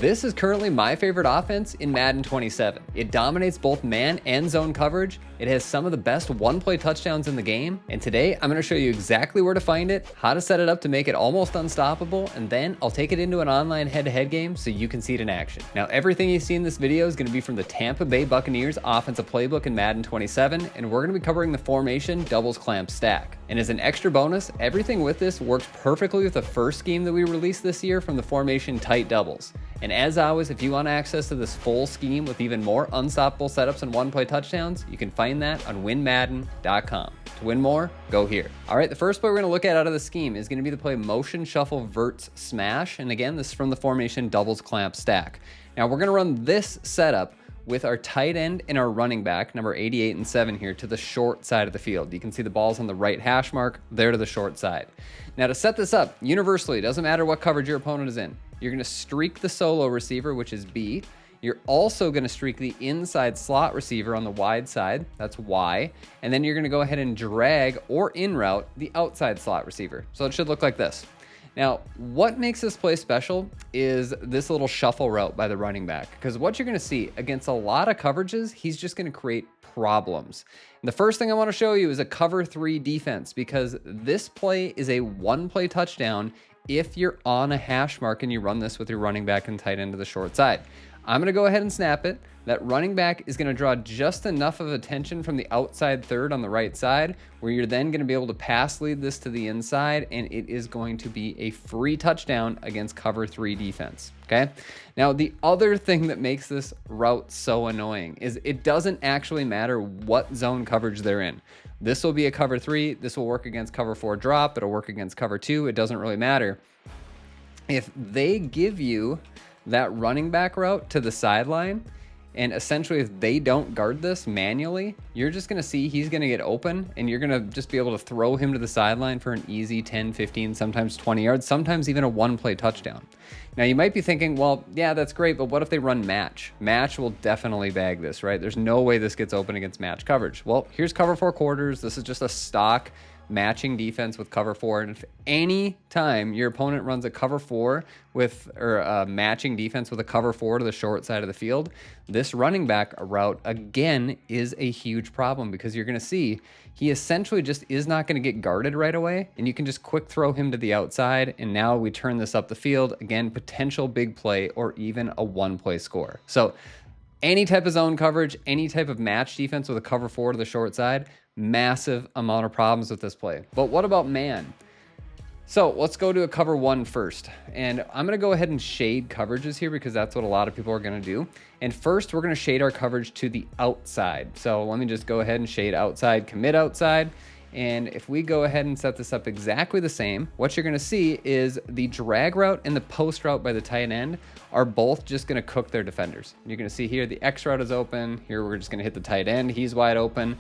This is currently my favorite offense in Madden 27. It dominates both man and zone coverage. It has some of the best one-play touchdowns in the game. And today, I'm gonna show you exactly where to find it, how to set it up to make it almost unstoppable, and then I'll take it into an online head-to-head game so you can see it in action. Now, everything you see in this video is gonna be from the Tampa Bay Buccaneers offensive playbook in Madden 27, and we're gonna be covering the formation doubles clamp stack. And as an extra bonus, everything with this works perfectly with the first scheme that we released this year from the formation tight doubles. And as always, if you want access to this full scheme with even more unstoppable setups and one-play touchdowns, you can find that on WinMadden.com. To win more, go here. All right, the first play we're gonna look at out of the scheme is gonna be the play motion shuffle verts smash. And again, this is from the formation doubles clamp stack. Now we're gonna run this setup with our tight end and our running back, number 88 and 7 here, to the short side of the field. You can see the ball's on the right hash mark, there to the short side. Now to set this up, universally, it doesn't matter what coverage your opponent is in. You're gonna streak the solo receiver, which is B. You're also gonna streak the inside slot receiver on the wide side, that's Y. And then you're gonna go ahead and drag or in route the outside slot receiver. So it should look like this. Now, what makes this play special is this little shuffle route by the running back, because what you're gonna see against a lot of coverages, he's just gonna create problems. And the first thing I wanna show you is a cover 3 defense, because this play is a one-play touchdown if you're on a hash mark and you run this with your running back and tight end to the short side. I'm gonna go ahead and snap it. That running back is gonna draw just enough of attention from the outside third on the right side, where you're then gonna be able to pass lead this to the inside, and it is going to be a free touchdown against cover 3 defense, okay? Now, the other thing that makes this route so annoying is it doesn't actually matter what zone coverage they're in. This will be a cover 3, this will work against cover 4 drop, it'll work against cover 2, it doesn't really matter. If they give you that running back route to the sideline, and essentially if they don't guard this manually, you're just gonna see he's gonna get open and you're gonna just be able to throw him to the sideline for an easy 10, 15, sometimes 20 yards, sometimes even a one-play touchdown. Now you might be thinking, well, yeah, that's great, but what if they run match? Match will definitely bag this, right? There's no way this gets open against match coverage. Well, here's cover 4 quarters. This is just a stock matching defense with cover 4, and if any time your opponent runs a cover 4 with, or a matching defense with a cover 4 to the short side of the field, this running back route again is a huge problem, because you're going to see he essentially just is not going to get guarded right away, and you can just quick throw him to the outside, and now we turn this up the field again, potential big play or even a one-play score. So any type of zone coverage, any type of match defense with a cover 4 to the short side, massive amount of problems with this play. But what about man? So let's go to a cover 1 first. And I'm gonna go ahead and shade coverages here, because that's what a lot of people are gonna do. And first, we're gonna shade our coverage to the outside. So let me just go ahead and shade outside, commit outside. And if we go ahead and set this up exactly the same, what you're gonna see is the drag route and the post route by the tight end are both just gonna cook their defenders. You're gonna see here the X route is open. Here we're just gonna hit the tight end, he's wide open.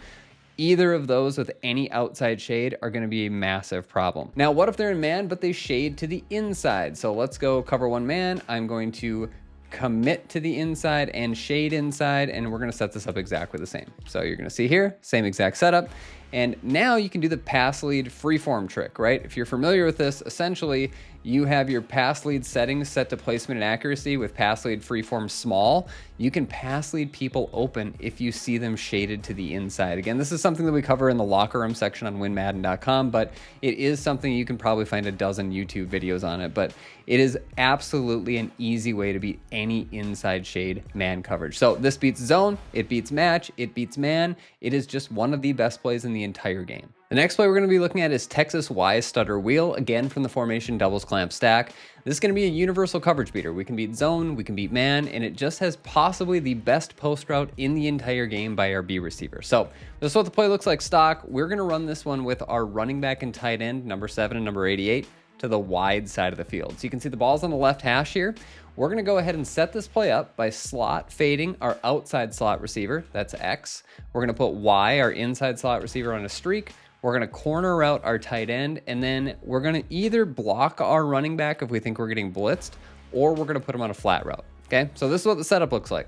Either of those with any outside shade are gonna be a massive problem. Now, what if they're in man, but they shade to the inside? So let's go cover 1 man. I'm going to commit to the inside and shade inside, and we're gonna set this up exactly the same. So you're gonna see here, same exact setup. And now you can do the pass lead freeform trick, right? If you're familiar with this, essentially you have your pass lead settings set to placement and accuracy with pass lead freeform small. You can pass lead people open if you see them shaded to the inside. Again, this is something that we cover in the locker room section on WinMadden.com, but it is something you can probably find a dozen YouTube videos on it, but it is absolutely an easy way to beat any inside shade man coverage. So this beats zone, it beats match, it beats man. It is just one of the best plays in the entire game. The next play we're going to be looking at is Texas Y-stutter wheel, again from the formation doubles clamp stack. This is going to be a universal coverage beater. We can beat zone, we can beat man, and it just has possibly the best post route in the entire game by our B receiver. So this is what the play looks like stock. We're going to run this one with our running back and tight end, number 7 and number 88, to the wide side of the field. So you can see the ball's on the left hash here. We're going to go ahead and set this play up by slot fading our outside slot receiver, that's X. We're going to put Y, our inside slot receiver, on a streak. We're going to corner route our tight end, and then we're going to either block our running back if we think we're getting blitzed, or we're going to put him on a flat route. Okay, so this is what the setup looks like.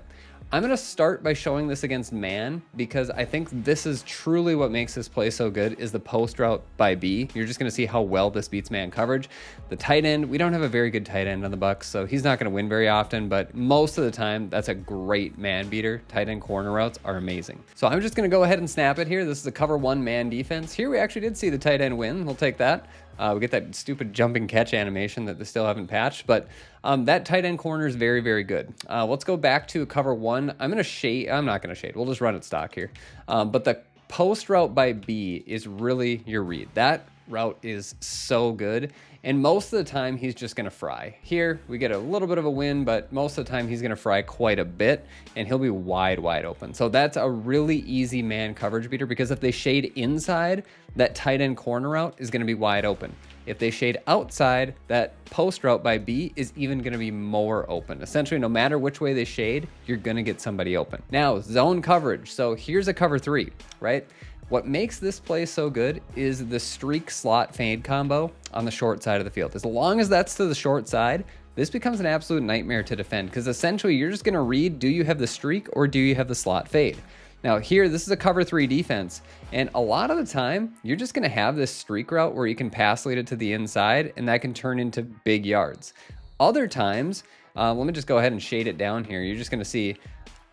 I'm going to start by showing this against man because I think this is truly what makes this play so good is the post route by B. You're just going to see how well this beats man coverage. The tight end, we don't have a very good tight end on the Bucs, so he's not going to win very often, but most of the time, that's a great man beater. Tight end corner routes are amazing. So I'm just going to go ahead and snap it here. This is a cover one man defense. Here we actually did see the tight end win. We'll take that. We get that stupid jumping catch animation that they still haven't patched, but that tight end corner is very, very good. Let's go back to cover one. I'm not going to shade. We'll just run it stock here. But the post route by B is really your read. That route is so good. And most of the time, he's just going to fry. Here, we get a little bit of a win, but most of the time, he's going to fry quite a bit, and he'll be wide, wide open. So that's a really easy man coverage beater, because if they shade inside, that tight end corner route is going to be wide open. If they shade outside, that post route by B is even going to be more open. Essentially, no matter which way they shade, you're going to get somebody open. Now, zone coverage. So here's a cover three, right? What makes this play so good is the streak slot fade combo on the short side of the field. As long as that's to the short side, this becomes an absolute nightmare to defend, because essentially you're just going to read, do you have the streak or do you have the slot fade? Now here, this is a cover three defense, and a lot of the time, you're just going to have this streak route where you can pass lead it to the inside, and that can turn into big yards. Other times, let me just go ahead and shade it down here. You're just going to see,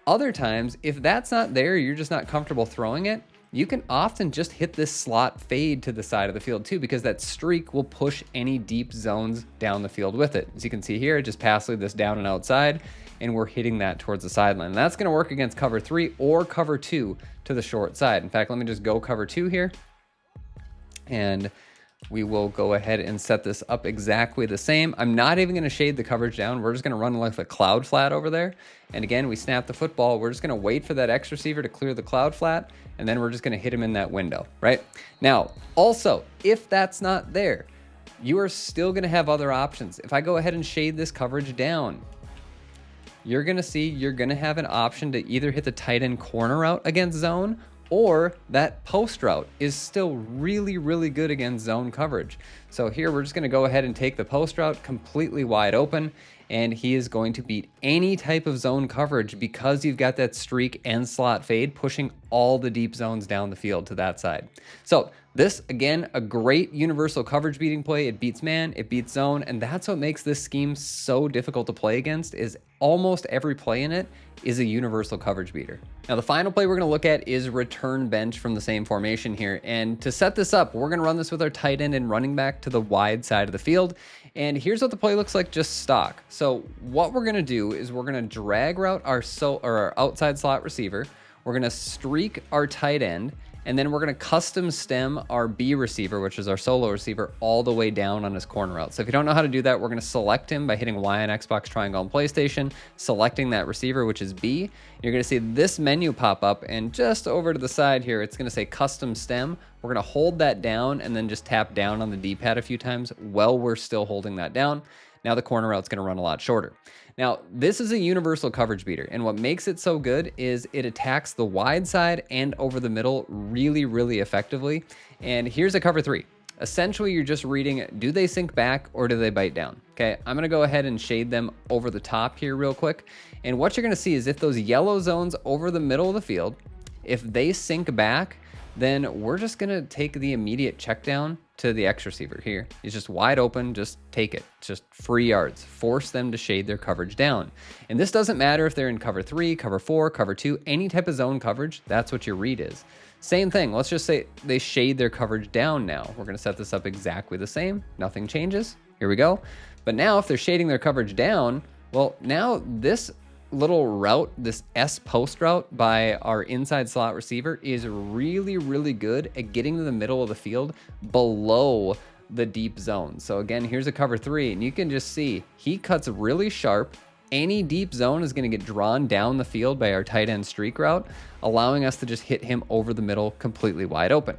other times, if that's not there, you're just not comfortable throwing it, you can often just hit this slot fade to the side of the field too, because that streak will push any deep zones down the field with it. As you can see here, I just pass lead this down and outside, and we're hitting that towards the sideline. And that's going to work against cover three or cover two to the short side. In fact, let me just go cover two here, and we will go ahead and set this up exactly the same. I'm not even going to shade the coverage down. We're just going to run like a cloud flat over there. And again, we snap the football. We're just going to wait for that X receiver to clear the cloud flat, and then we're just going to hit him in that window, right? Now, also, if that's not there, you are still going to have other options. If I go ahead and shade this coverage down, you're going to see you're going to have an option to either hit the tight end corner route against zone, or that post route is still really, really good against zone coverage. So here we're just going to go ahead and take the post route completely wide open, and he is going to beat any type of zone coverage because you've got that streak and slot fade pushing all the deep zones down the field to that side. So this, again, a great universal coverage beating play. It beats man, it beats zone, and that's what makes this scheme so difficult to play against, is almost every play in it is a universal coverage beater. Now, the final play we're going to look at is return bench from the same formation here. And to set this up, we're going to run this with our tight end and running back to the wide side of the field. And here's what the play looks like just stock. So what we're going to do is we're going to drag route our outside slot receiver. We're going to streak our tight end, and then we're going to custom stem our B receiver, which is our solo receiver, all the way down on his corner route. So if you don't know how to do that, we're going to select him by hitting Y on Xbox Triangle on PlayStation, selecting that receiver, which is B. You're going to see this menu pop up, and just over to the side here, it's going to say custom stem. We're going to hold that down and then just tap down on the D-pad a few times while we're still holding that down. Now the corner route's going to run a lot shorter. Now, this is a universal coverage beater, and what makes it so good is it attacks the wide side and over the middle really, really effectively. And here's a cover three. Essentially, you're just reading, do they sink back or do they bite down? Okay, I'm going to go ahead and shade them over the top here real quick. And what you're going to see is if those yellow zones over the middle of the field, if they sink back, then we're just going to take the immediate check down to the X receiver here. He's just wide open, just take it. It's just free yards. Force them to shade their coverage down. And this doesn't matter if they're in cover three, cover four, cover two, any type of zone coverage, that's what your read is. Same thing, let's just say they shade their coverage down now. We're gonna set this up exactly the same. Nothing changes, here we go. But now if they're shading their coverage down, well, now this little route, this S post route by our inside slot receiver is really, really good at getting to the middle of the field below the deep zone. So again, here's a cover three, and you can just see he cuts really sharp. Any deep zone is going to get drawn down the field by our tight end streak route, allowing us to just hit him over the middle completely wide open.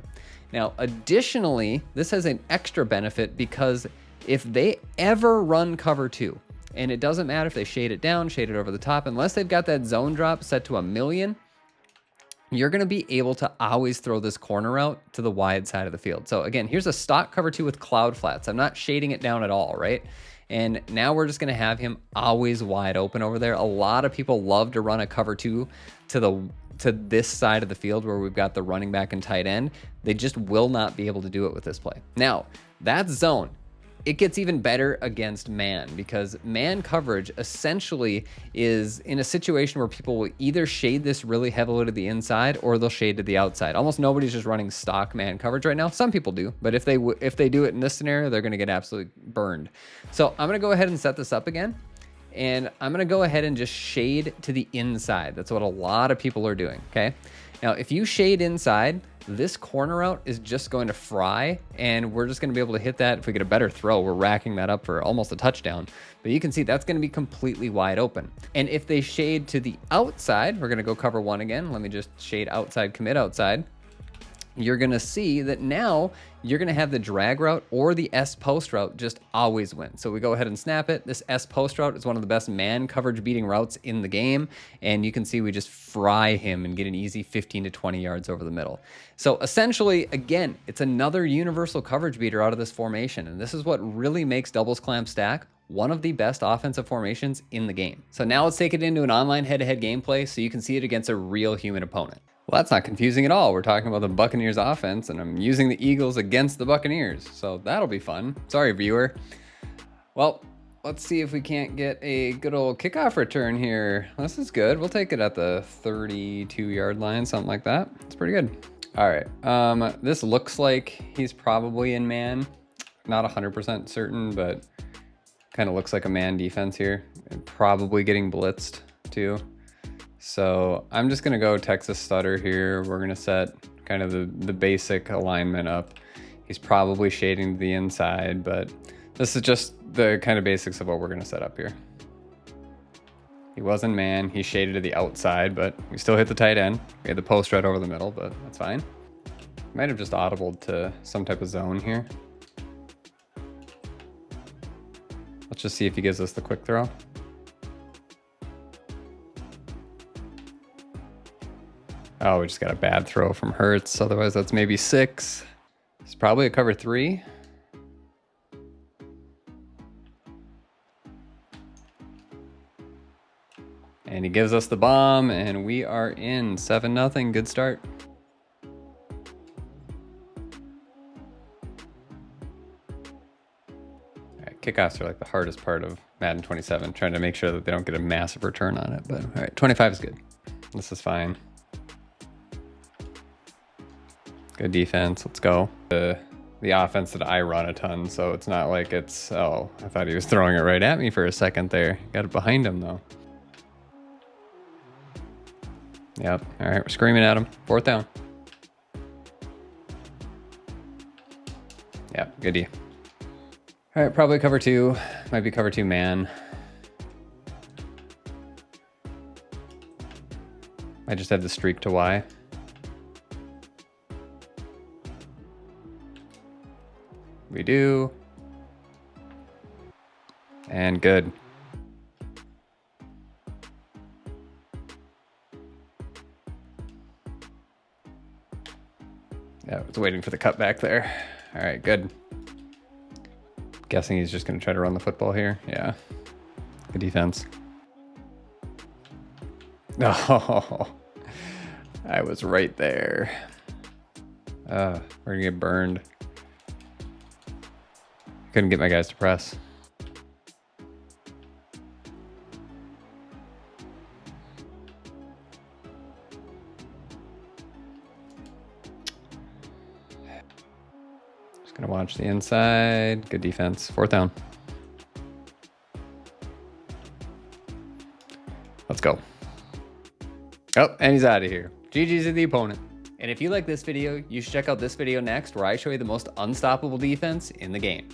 Now, additionally, this has an extra benefit because if they ever run cover two, and it doesn't matter if they shade it down, shade it over the top, unless they've got that zone drop set to 1,000,000, you're going to be able to always throw this corner out to the wide side of the field. So again, here's a stock cover two with cloud flats. I'm not shading it down at all, right? And now we're just going to have him always wide open over there. A lot of people love to run a cover two to this side of the field where we've got the running back and tight end. They just will not be able to do it with this play. Now, that's zone. It gets even better against man, because man coverage essentially is in a situation where people will either shade this really heavily to the inside or they'll shade to the outside. Almost nobody's just running stock man coverage right now. Some people do, but if they do it in this scenario, they're going to get absolutely burned. So I'm going to go ahead and set this up again. And I'm going to go ahead and just shade to the inside. That's what a lot of people are doing, okay? Now, if you shade inside, this corner route is just going to fry, and we're just going to be able to hit that. If we get a better throw, we're racking that up for almost a touchdown. But you can see that's going to be completely wide open. And if they shade to the outside, we're going to go cover one again. Let me just shade outside, commit outside. You're going to see that now you're going to have the drag route or the S post route just always win. So we go ahead and snap it. This S post route is one of the best man coverage beating routes in the game. And you can see we just fry him and get an easy 15 to 20 yards over the middle. So essentially, again, it's another universal coverage beater out of this formation. And this is what really makes doubles clamp stack one of the best offensive formations in the game. So now let's take it into an online head-to-head gameplay so you can see it against a real human opponent. Well, that's not confusing at all. We're talking about the Buccaneers offense, and I'm using the Eagles against the Buccaneers. So that'll be fun. Sorry, viewer. Well, let's see if we can't get a good old kickoff return here. This is good. We'll take it at the 32-yard line, something like that. It's pretty good. All right. This looks like he's probably in man. Not 100% certain, but kind of looks like a man defense here. And probably getting blitzed too. So I'm just going to go Texas stutter here. We're going to set kind of the basic alignment up. He's probably shading to the inside, but this is just the kind of basics of what we're going to set up here. He wasn't man. He shaded to the outside, but we still hit the tight end. We had the post right over the middle, but that's fine. Might have just audibled to some type of zone here. Let's just see if he gives us the quick throw. Oh, we just got a bad throw from Hertz. Otherwise, that's maybe 6. It's probably a cover 3. And he gives us the bomb, and we are in 7-0. Good start. All right, kickoffs are like the hardest part of Madden 27, trying to make sure that they don't get a massive return on it. But all right, 25 is good. This is fine. Good defense. Let's go. The offense that I run a ton, so it's not like it's, oh, I thought he was throwing it right at me for a second there. Got it behind him, though. Yep. All right, we're screaming at him. 4th down. Yep, good D. All right, probably cover 2. Might be cover 2 man. I just have the streak to Y. We do. And good. Yeah, I was waiting for the cutback there. All right, good. Guessing he's just going to try to run the football here. Yeah. Good defense. No. I was right there. We're going to get burned. Couldn't get my guys to press. Just gonna watch the inside. Good defense. 4th down. Let's go. Oh, and he's out of here. GG's to the opponent. And if you like this video, you should check out this video next, where I show you the most unstoppable defense in the game.